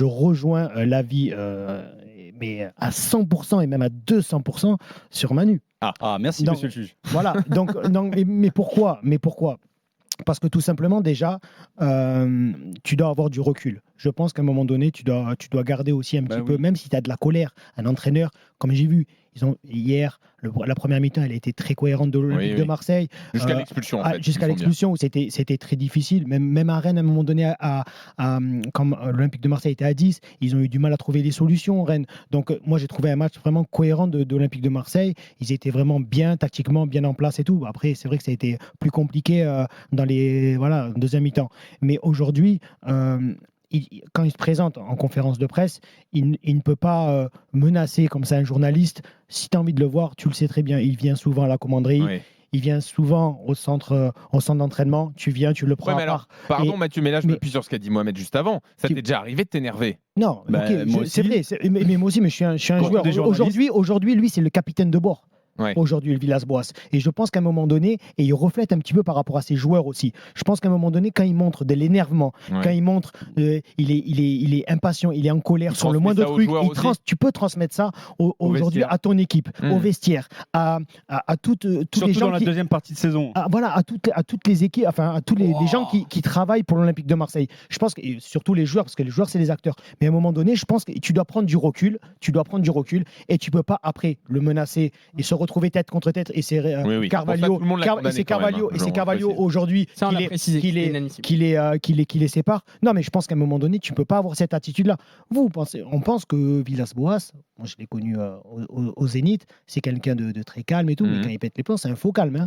Je rejoins l'avis, mais à 100% et même à 200% sur Manu. Merci, Donc, monsieur le juge. Voilà. Donc, non, mais pourquoi? Parce que tout simplement, déjà, tu dois avoir du recul. Je pense qu'à un moment donné, tu dois garder aussi un petit peu, même si tu as de la colère, un entraîneur, comme j'ai vu, hier, la première mi-temps, elle a été très cohérente de l'Olympique de Marseille. Jusqu'à l'expulsion, en fait. Jusqu'à l'expulsion, où c'était très difficile. Même à Rennes, à un moment donné, quand l'Olympique de Marseille était à 10, ils ont eu du mal à trouver des solutions, Rennes. Donc, moi, j'ai trouvé un match vraiment cohérent de l'Olympique de Marseille. Ils étaient vraiment bien, tactiquement, bien en place et tout. Après, c'est vrai que ça a été plus compliqué dans les deuxième mi-temps. Mais aujourd'hui, quand il se présente en conférence de presse, il ne peut pas menacer comme ça un journaliste. Si tu as envie de le voir, tu le sais très bien. Il vient souvent à la commanderie. Oui. Il vient souvent au centre d'entraînement. Tu viens, tu le prends à part. Pardon, Mathieu, mais là, je m'appuie sur ce qu'a dit Mohamed juste avant. Ça t'est déjà arrivé de t'énerver? Non, c'est vrai. Mais moi aussi, mais je suis un joueur. Aujourd'hui, lui, c'est le capitaine de bord. Aujourd'hui, le Villas-Boas. Et je pense qu'à un moment donné, et il reflète un petit peu par rapport à ses joueurs aussi, je pense qu'à un moment donné, quand il montre de l'énervement, quand il montre, il est impatient, il est en colère sur le moindre truc, tu peux transmettre ça aujourd'hui à ton équipe, au vestiaire, à toutes les gens. Surtout dans la deuxième partie de saison. À toutes les équipes, enfin à tous les gens qui travaillent pour l'Olympique de Marseille. Je pense que, et surtout les joueurs, parce que les joueurs, c'est les acteurs. Mais à un moment donné, je pense que tu dois prendre du recul, et tu peux pas après le menacer et se retrouver tête contre tête, et c'est Carvalho aujourd'hui qui les sépare. Non, mais je pense qu'à un moment donné, tu peux pas avoir cette attitude-là. On pense que Villas-Boas, moi je l'ai connu au Zénith, c'est quelqu'un de très calme et tout, mais quand il pète les plombs, c'est un faux calme. Hein.